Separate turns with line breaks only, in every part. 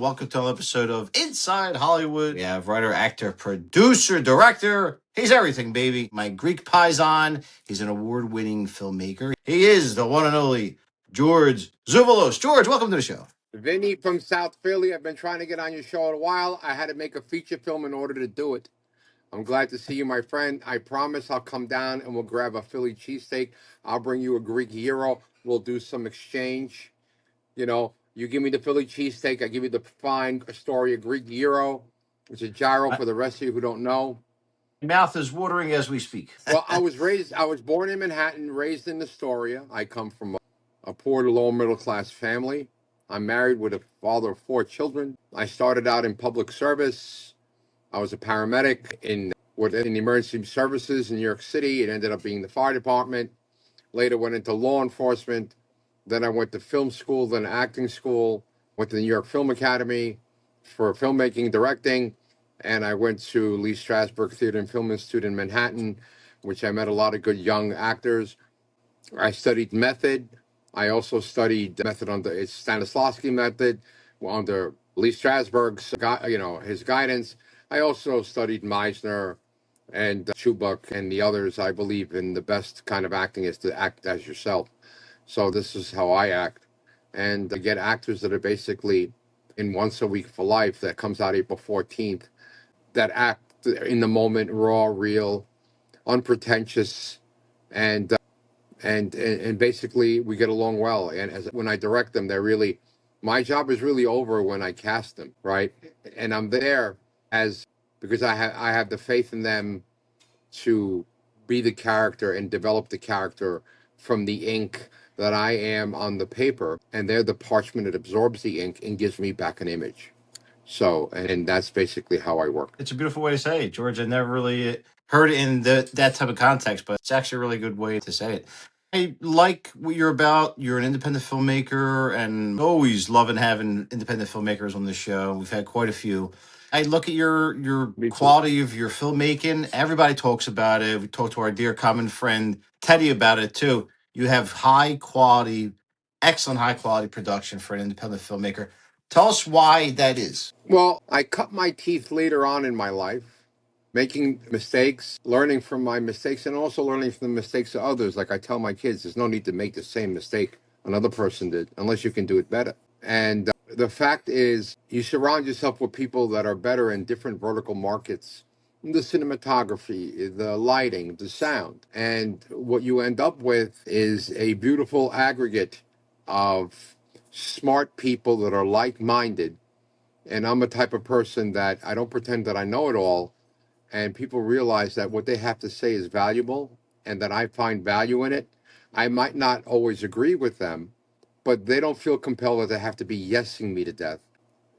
Welcome to another episode of Inside Hollywood. We have writer, actor, producer, director. He's everything, baby. My Greek paisan. He's an award-winning filmmaker. He is the one and only George Zouvelos. George, welcome to the show.
Vinny from South Philly. I've been trying to get on your show a while. I had to make a feature film in order to do it. I'm glad to see you, my friend. I promise I'll come down and we'll grab a Philly cheesesteak. I'll bring you a Greek gyro. We'll do some exchange. You know, you give me the Philly cheesesteak, I give you the fine Astoria Greek gyro. It's a gyro for the rest of you who don't know.
My mouth is watering as we speak.
Well, I was born in Manhattan, raised in Astoria. I come from a poor to lower middle class family. I'm married with a father of 4 children. I started out in public service. I was a paramedic in the emergency services in New York City. It ended up being the fire department. Later went into law enforcement. Then I went to film school, then acting school. Went to the New York Film Academy for filmmaking, directing. And I went to Lee Strasberg Theater and Film Institute in Manhattan, which I met a lot of good young actors. I studied method. I also studied method under Stanislavski method under Lee Strasberg's, his guidance. I also studied Meisner and Chubbuck and the others. I believe in the best kind of acting is to act as yourself. So this is how I act. And I get actors that are basically in Once a Week for Life that comes out April 14th that act in the moment, raw, real, unpretentious, and basically we get along well. And when I direct them, my job is really over when I cast them, right? And I'm there because I have the faith in them to be the character and develop the character from the ink that I am on the paper, and they're the parchment that absorbs the ink and gives me back an image. So, and that's basically how I work.
It's a beautiful way to say it, George. I never really heard it in that type of context, but it's actually a really good way to say it. I like what you're about. You're an independent filmmaker, and always loving having independent filmmakers on the show. We've had quite a few. I look at your quality of your filmmaking. Everybody talks about it. We talked to our dear common friend Teddy about it too. You have excellent high quality production for an independent filmmaker. Tell us why that is.
Well, I cut my teeth later on in my life, making mistakes, learning from my mistakes, and also learning from the mistakes of others. Like I tell my kids, there's no need to make the same mistake another person did unless you can do it better. And the fact is, you surround yourself with people that are better in different vertical markets, the cinematography, the lighting, the sound. And what you end up with is a beautiful aggregate of smart people that are like-minded. And I'm a type of person that I don't pretend that I know it all. And people realize that what they have to say is valuable and that I find value in it. I might not always agree with them, but they don't feel compelled that they have to be yesing me to death.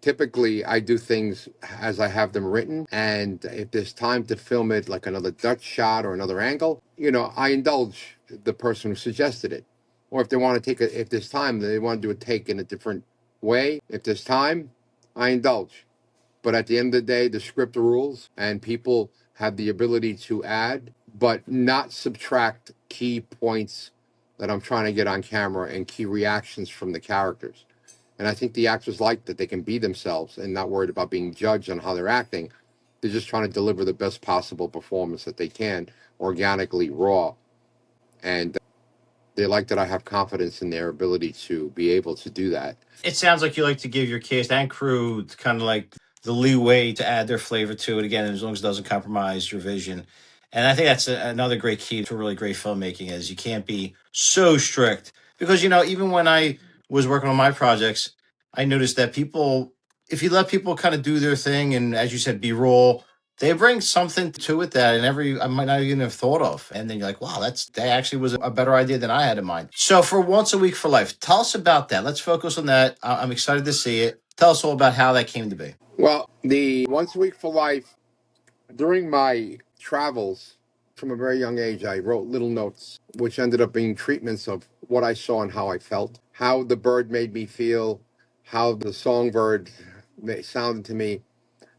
Typically, I do things as I have them written. And if there's time to film it, like another Dutch shot or another angle, I indulge the person who suggested it. Or if they want to if there's time, they want to do a take in a different way. If there's time, I indulge. But at the end of the day, the script rules and people have the ability to add, but not subtract key points that I'm trying to get on camera and key reactions from the characters. And I think the actors like that they can be themselves and not worried about being judged on how they're acting. They're just trying to deliver the best possible performance that they can, organically, raw. And they like that I have confidence in their ability to be able to do that.
It sounds like you like to give your cast and crew kind of like the leeway to add their flavor to it, again, as long as it doesn't compromise your vision. And I think that's another great key to really great filmmaking is you can't be so strict. Because, even when I was working on my projects, I noticed that if you let people kind of do their thing and, as you said, be raw, they bring something to it that I might not even have thought of. And then you're like, wow, that actually was a better idea than I had in mind. So for Once a Week for Life, tell us about that. Let's focus on that. I'm excited to see it. Tell us all about how that came to be.
Well, the Once a Week for Life, during my travels from a very young age, I wrote little notes, which ended up being treatments of what I saw and how I felt, how the bird made me feel, how the songbird sounded to me,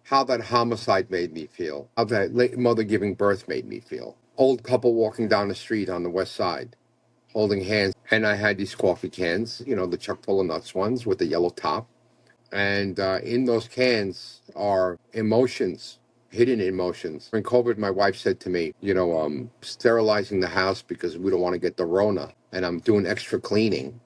how that homicide made me feel, how that late mother giving birth made me feel. Old couple walking down the street on the west side, holding hands. And I had these coffee cans, the chock full of nuts ones with the yellow top. And in those cans are emotions, hidden emotions. During COVID, my wife said to me, I'm sterilizing the house because we don't want to get the Rona, and I'm doing extra cleaning,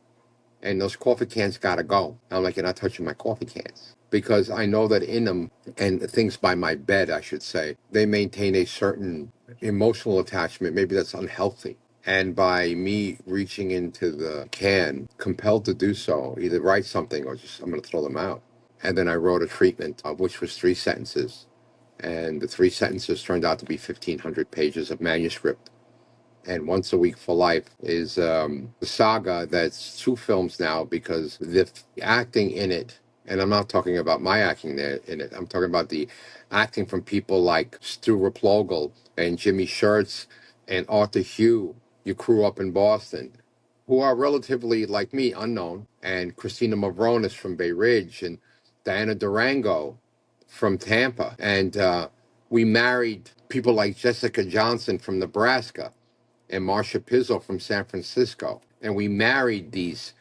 and those coffee cans got to go. I'm like, you're not touching my coffee cans. Because I know that in them, and things by my bed, I should say, they maintain a certain emotional attachment. Maybe that's unhealthy. And by me reaching into the can, compelled to do so, either write something or just, I'm going to throw them out. And then I wrote a treatment, which was 3 sentences. And the 3 sentences turned out to be 1,500 pages of manuscript. And Once a Week for Life is the saga that's 2 films now, because the acting in it, and I'm not talking about my acting there in it, I'm talking about the acting from people like Stu Raplogel and Jimmy Schertz and Arthur Hugh, you crew up in Boston, who are relatively, like me, unknown, and Christina Mavronis from Bay Ridge, and Diana Durango from Tampa. And we married people like Jessica Johnson from Nebraska and Marsha Pizzo from San Francisco. And we married these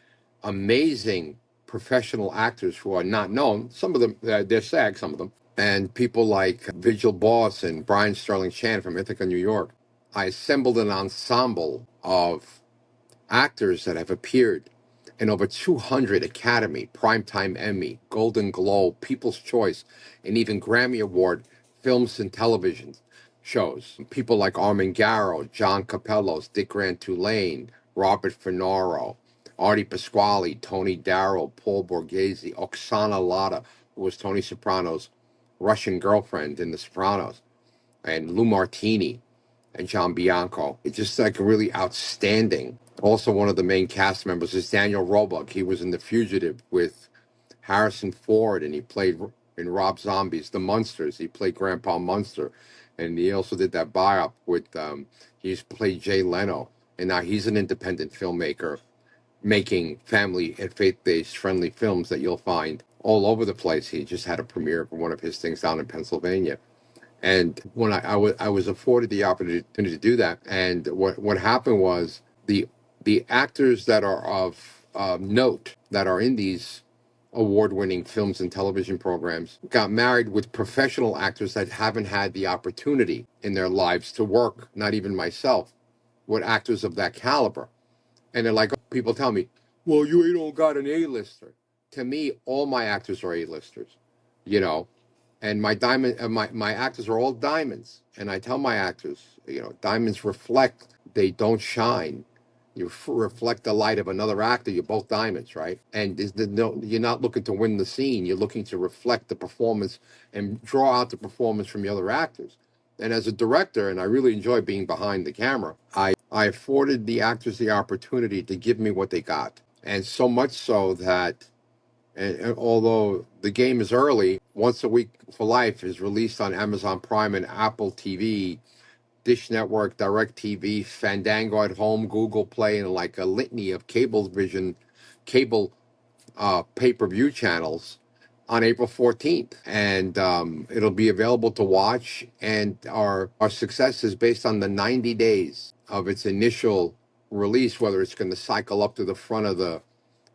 amazing professional actors who are not known. Some of them, they're SAG, some of them. And people like Vigil Boss and Brian Sterling Chan from Ithaca, New York. I assembled an ensemble of actors that have appeared in over 200 Academy, Primetime Emmy, Golden Globe, People's Choice, and even Grammy Award films and television shows. People like Armin Garrow, John Capellos, Dick Grant Tulane, Robert Finaro, Artie Pasquale, Tony Darrow, Paul Borghese, Oksana Lada, who was Tony Soprano's Russian girlfriend in The Sopranos, and Lou Martini and John Bianco. It's just like really outstanding. Also, one of the main cast members is Daniel Roebuck. He was in The Fugitive with Harrison Ford, and he played in Rob Zombie's The Munsters. He played Grandpa Munster, and he also did that biop with he's played Jay Leno, and now he's an independent filmmaker making family and faith-based friendly films that you'll find all over the place. He just had a premiere for one of his things down in Pennsylvania. And when I was afforded the opportunity to do that, and what happened was the actors that are of note that are in these award-winning films and television programs got married with professional actors that haven't had the opportunity in their lives to work, not even myself, with actors of that caliber. And they're like, people tell me, well, you ain't don't got an A-lister. To me, all my actors are A-listers, you know. And my actors are all diamonds. And I tell my actors, diamonds reflect, they don't shine. You reflect the light of another actor, you're both diamonds, right? And you're not looking to win the scene, you're looking to reflect the performance and draw out the performance from the other actors. And as a director, and I really enjoy being behind the camera, I afforded the actors the opportunity to give me what they got. And so much so that, and although the game is early, Once a Week for Life is released on Amazon Prime and Apple TV, Dish Network, DirecTV, Fandango at Home, Google Play, and like a litany of cable pay-per-view channels on April 14th. And it'll be available to watch. And our success is based on the 90 days of its initial release, whether it's going to cycle up to the front of the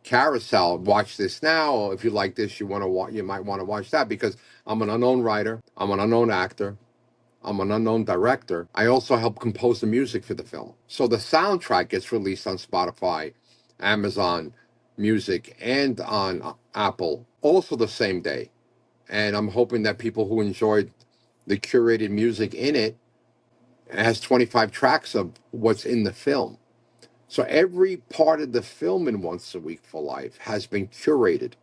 carousel, watch this now, or if you like this, you might want to watch that, because I'm an unknown writer, I'm an unknown actor, I'm an unknown director. I also help compose the music for the film. So the soundtrack gets released on Spotify, Amazon Music, and on Apple also the same day. And I'm hoping that people who enjoyed the curated music in it has 25 tracks of what's in the film. So every part of the film in Once a Week for Life has been curated.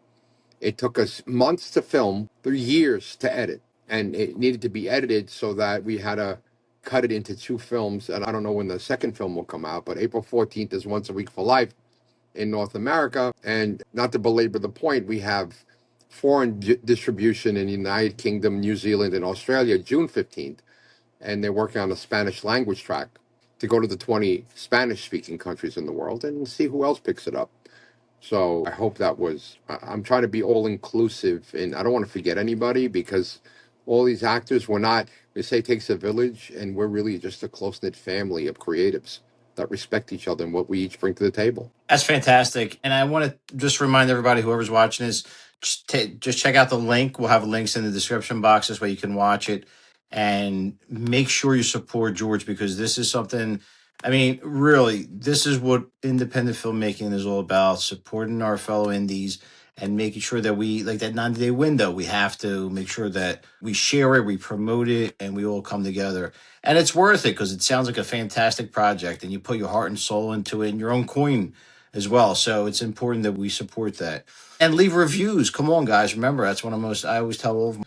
It took us months to film, years to edit, and it needed to be edited so that we had to cut it into 2 films. And I don't know when the second film will come out, but April 14th is Once a Week for Life in North America. And not to belabor the point, we have foreign distribution in the United Kingdom, New Zealand, and Australia, June 15th. And they're working on a Spanish language track to go to the 20 Spanish-speaking countries in the world and see who else picks it up. So I hope I'm trying to be all-inclusive, and I don't want to forget anybody, because all these actors, they say it takes a village, and we're really just a close-knit family of creatives that respect each other and what we each bring to the table.
That's fantastic. And I want to just remind everybody, whoever's watching this, just check out the link. We'll have links in the description box. This way you can watch it and make sure you support George, because this is something. I mean, really, this is what independent filmmaking is all about: supporting our fellow indies and making sure that we, like that 90-day window, we have to make sure that we share it, we promote it, and we all come together. And it's worth it because it sounds like a fantastic project, and you put your heart and soul into it and your own coin as well. So it's important that we support that and leave reviews. Come on, guys! Remember, that's one of the most. I always tell all of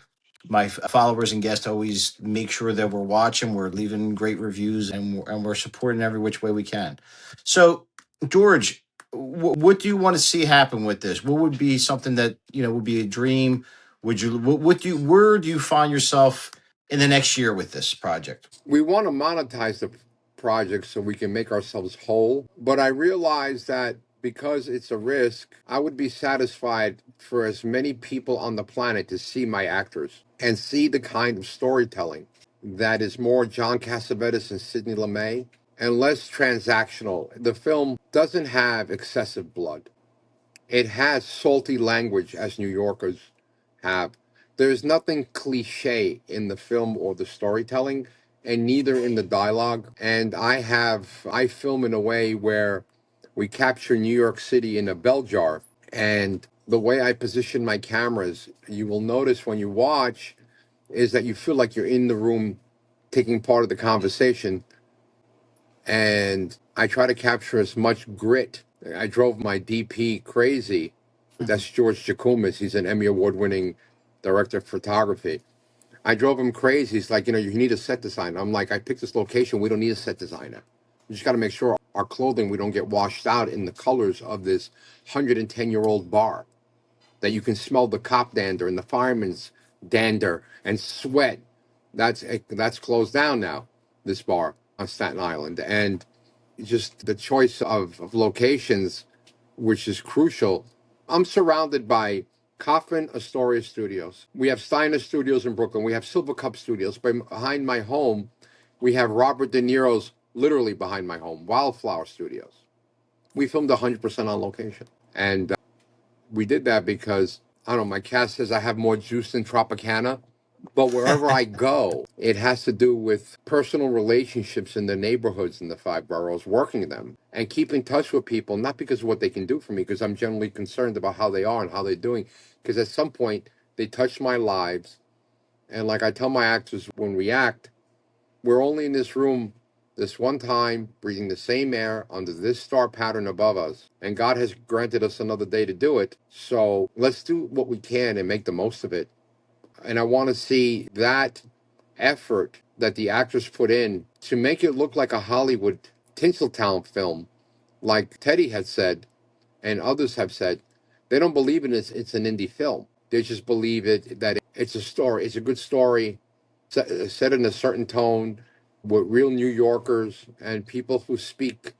my followers and guests, always make sure that we're watching, we're leaving great reviews, and we're supporting every which way we can. So, George, what do you want to see happen with this? What would be something that would be a dream? Would you what do you where do you find yourself in the next year with this project?
We want to monetize the project so we can make ourselves whole. But I realize that because it's a risk, I would be satisfied for as many people on the planet to see my actors and see the kind of storytelling that is more John Cassavetes and Sidney Lumet and less transactional. The film doesn't have excessive blood. It has salty language, as New Yorkers have. There's nothing cliche in the film or the storytelling, and neither in the dialogue. And I film in a way where we capture New York City in a bell jar. And the way I position my cameras, you will notice when you watch, is that you feel like you're in the room taking part of the conversation, and I try to capture as much grit. I drove my DP crazy. That's George Jacoumis. He's an Emmy Award-winning director of photography. I drove him crazy. He's like, you need a set designer. I'm like, I picked this location. We don't need a set designer. We just got to make sure our clothing, we don't get washed out in the colors of this 110-year-old bar, that you can smell the cop dander and the fireman's dander and sweat. That's closed down now, this bar on Staten Island. And just the choice of locations, which is crucial. I'm surrounded by Kaufman Astoria Studios. We have Steiner Studios in Brooklyn. We have Silver Cup Studios. Behind my home, we have Robert De Niro's, literally behind my home, Wildflower Studios. We filmed 100% on location. And we did that because, I don't know, my cast says I have more juice than Tropicana. But wherever I go, it has to do with personal relationships in the neighborhoods in the five boroughs, working them and keep in touch with people, not because of what they can do for me, because I'm generally concerned about how they are and how they're doing. Because at some point, they touch my lives. And like I tell my actors when we act, we're only in this room this one time, breathing the same air under this star pattern above us. And God has granted us another day to do it. So let's do what we can and make the most of it. And I want to see that effort that the actors put in to make it look like a Hollywood Tinseltown film, like Teddy had said and others have said. They don't believe in it's an indie film. They just believe that it's a story. It's a good story set in a certain tone with real New Yorkers and people who speak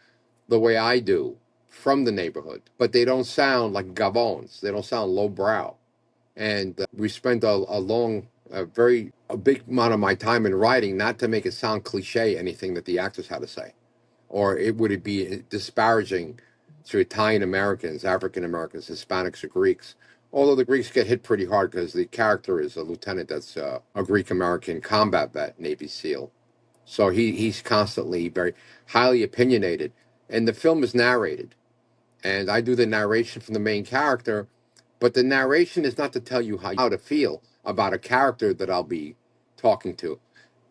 the way I do from the neighborhood. But they don't sound like gabons. They don't sound lowbrow. And we spent a big amount of my time in writing, not to make it sound cliche, anything that the actors had to say, or would it be disparaging to Italian Americans, African Americans, Hispanics, or Greeks. Although the Greeks get hit pretty hard because the character is a lieutenant that's a Greek American combat vet, Navy SEAL. So he's constantly very highly opinionated. And the film is narrated. And I do the narration from the main character, but the narration is not to tell you how to feel about a character that I'll be talking to.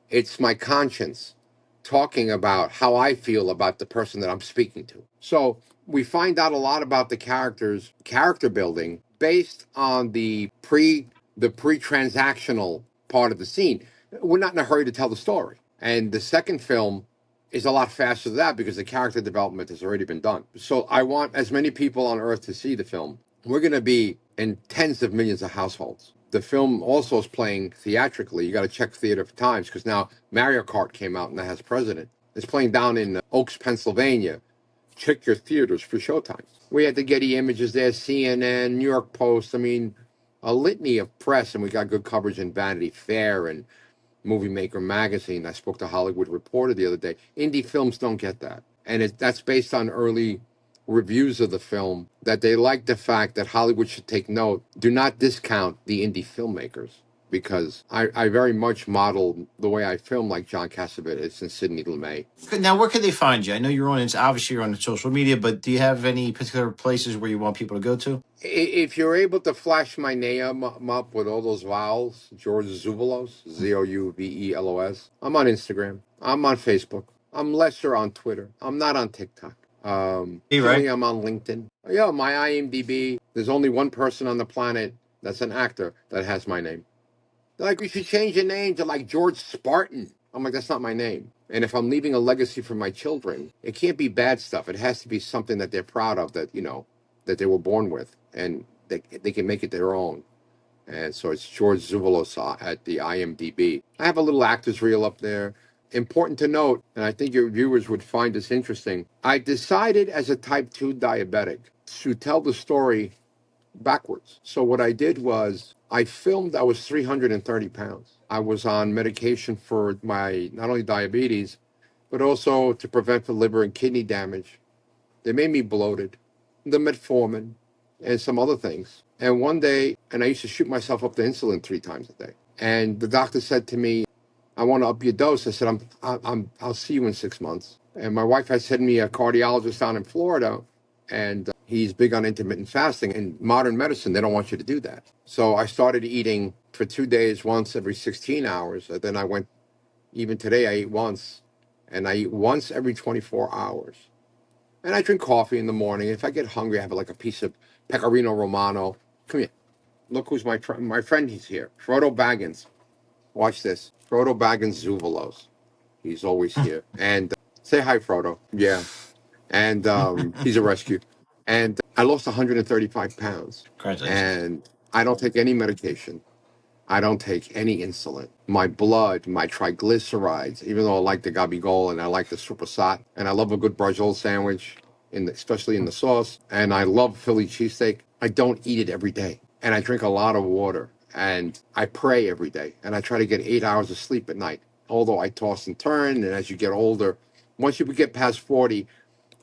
It's my conscience talking about how I feel about the person that I'm speaking to. So we find out a lot about the characters' character building based on the pre-transactional part of the scene. We're not in a hurry to tell the story. And the second film is a lot faster than that because the character development has already been done. So I want as many people on earth to see the film. We're going to be in tens of millions of households. The film also is playing theatrically. You got to check Theater for Times because now Mario Kart came out and that has President. It's playing down in Oaks, Pennsylvania. Check your theaters for showtime. We had the Getty Images there, CNN, New York Post. I mean, a litany of press, and we got good coverage in Vanity Fair and Movie Maker magazine. I spoke to Hollywood Reporter the other day. Indie films don't get that, and that's based on early reviews of the film that they like the fact that Hollywood should take note. Do not discount the indie filmmakers, because I very much model the way I film like John Cassavetes and Sidney Lumet.
Now, where can they find you? I know you're on, obviously you're on social media, but do you have any particular places where you want people to go to?
If you're able to flash my name up with all those vowels, George Zouvelos, Zouvelos, I'm on Instagram. I'm on Facebook. I'm lesser on Twitter. I'm not on TikTok.
Hey, right?
Certainly, I'm on LinkedIn. Yeah, my IMDb. There's only one person on the planet that's an actor that has my name. They're like, you should change your name to like George Spartan. I'm like, that's not my name. And if I'm leaving a legacy for my children, it can't be bad stuff. It has to be something that they're proud of, that that they were born with, and they can make it their own. And so it's George Zouvelos at the IMDb. I have a little actor's reel up there. Important to note, and I think your viewers would find this interesting, I decided as a type 2 diabetic to tell the story backwards. So what I did was I filmed, I was 330 pounds. I was on medication for my not only diabetes, but also to prevent the liver and kidney damage. They made me bloated, the metformin, and some other things. And one day, and I used to shoot myself up to insulin 3 times a day. And the doctor said to me, I want to up your dose. I said, I'll see you in 6 months. And my wife had sent me a cardiologist down in Florida, and he's big on intermittent fasting. In modern medicine, they don't want you to do that. So I started eating for 2 days, once every 16 hours. And then I went, even today, I eat once, and I eat once every 24 hours. And I drink coffee in the morning. If I get hungry, I have like a piece of Pecorino Romano. Come here. Look who's my friend. He's here. Frodo Baggins. Watch this. Frodo Baggins Zouvelos. He's always here. And say hi, Frodo. Yeah. And he's a rescue. And I lost 135 pounds.
Congratulations.
And I don't take any medication. I don't take any insulin. My blood, my triglycerides, even though I like the Gabigol and I like the Supersat, and I love a good Braciole sandwich, especially in the sauce, and I love Philly cheesesteak, I don't eat it every day. And I drink a lot of water, and I pray every day, and I try to get 8 hours of sleep at night, although I toss and turn, and as you get older, once you get past 40,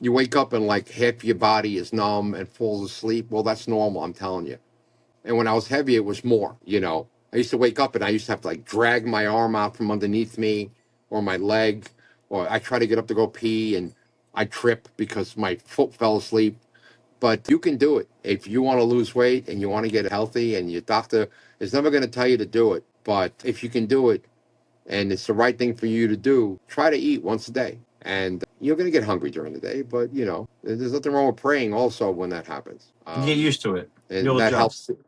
you wake up and like half your body is numb and falls asleep. Well, that's normal, I'm telling you. And when I was heavy, it was more. I used to wake up and I used to have to like drag my arm out from underneath me, or my leg, or I try to get up to go pee and I trip because my foot fell asleep. But you can do it. If you want to lose weight and you want to get healthy, and your doctor is never going to tell you to do it, but if you can do it and it's the right thing for you to do, try to eat once a day. And you're going to get hungry during the day, but there's nothing wrong with praying also when that happens.
You get used to it.
And
You'll
that
adjust.
helps.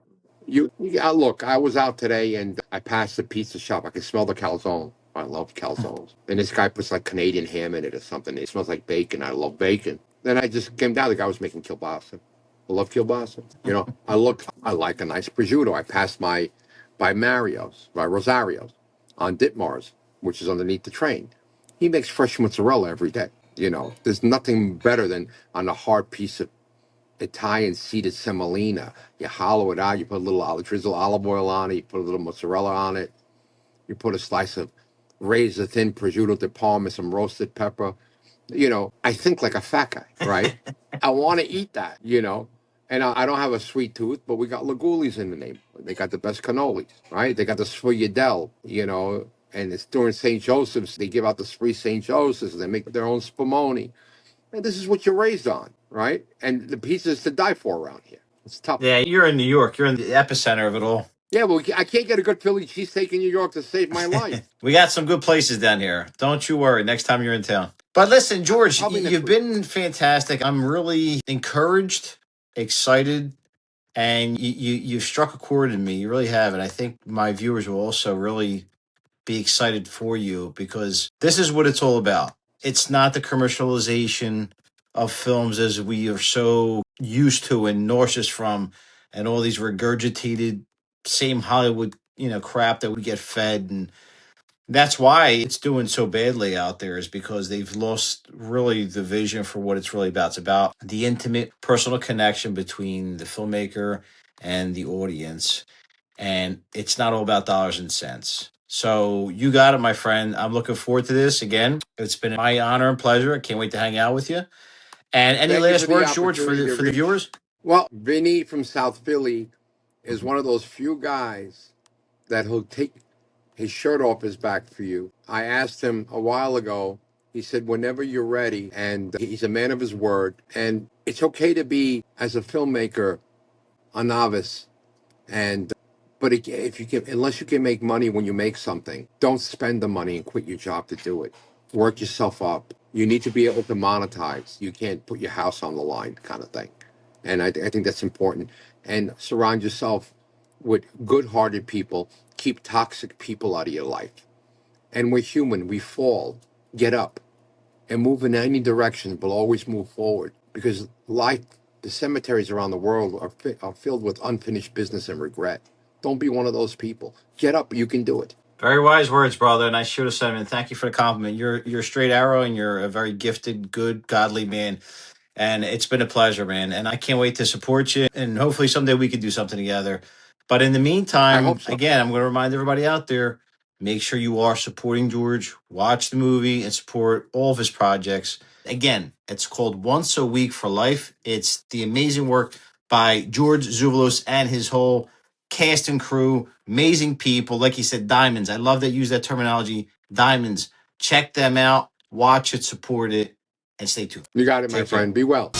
Look, I was out today and I passed the pizza shop. I could smell the calzone. I love calzones. And this guy puts like Canadian ham in it or something. It smells like bacon. I love bacon. Then I just came down. The guy was making kielbasa. I love kielbasa. I like a nice prosciutto. I passed by Mario's, by Rosario's on Ditmars, which is underneath the train. He makes fresh mozzarella every day. There's nothing better than on a hard piece of Italian seeded semolina. You hollow it out. You put a little drizzle olive oil on it. You put a little mozzarella on it. You put a slice of razor thin prosciutto di Parma, some roasted pepper. I think like a fat guy, right? I want to eat that. And I don't have a sweet tooth, but we got Laguli's in the name. They got the best cannolis, right? They got the Sfogliadelle, and it's during St. Joseph's. They give out the free St. Joseph's. They make their own spumoni. And this is what you're raised on, right? And the pizza is to die for around here. It's tough.
Yeah, you're in New York. You're in the epicenter of it all.
Yeah, well, I can't get a good Philly cheesesteak in New York to save my life.
We got some good places down here. Don't you worry. Next time you're in town. But listen, George,
Probably next
you've
week.
been fantastic. I'm really encouraged, excited, and you've struck a chord in me. You really have. And I think my viewers will also really be excited for you, because this is what it's all about. It's not the commercialization of films as we are so used to and nauseous from, and all these regurgitated same Hollywood, crap that we get fed. And that's why it's doing so badly out there, is because they've lost really the vision for what it's really about. It's about the intimate personal connection between the filmmaker and the audience, and it's not all about dollars and cents. So you got it, my friend. I'm looking forward to this again. It's been my honor and pleasure. I can't wait to hang out with you. And any
Thank you for
last
the
words, George,
opportunity to
for the
reach.
viewers?
Well, Vinny from South Philly is
Mhm.
one of those few guys that he'll take his shirt off his back for you. I asked him a while ago. He said, whenever you're ready. And he's a man of his word. And it's okay to be, as a filmmaker, a novice. And but if you can, unless you can make money when you make something, don't spend the money and quit your job to do it. Work yourself up. You need to be able to monetize. You can't put your house on the line, kind of thing. And I think that's important. And surround yourself with good-hearted people. Keep toxic people out of your life. And we're human. We fall. Get up and move in any direction, but always move forward, because life, the cemeteries around the world are filled with unfinished business and regret. Don't be one of those people. Get up. You can do it.
Very wise words, brother. And I should have said, man, thank you for the compliment. You're a straight arrow, and you're a very gifted, good, godly man. And it's been a pleasure, man. And I can't wait to support you. And hopefully someday we could do something together. But in the
I hope
meantime,
so.
again, I'm going to remind everybody out there, make sure you are supporting George. Watch the movie and support all of his projects. Again, it's called Once a Week for Life. It's the amazing work by George Zouvelos and his whole cast and crew. Amazing people. Like he said, diamonds. I love that you use that terminology. Diamonds. Check them out. Watch it, support it, and stay tuned.
You got it, my
Take care.
friend. Be well.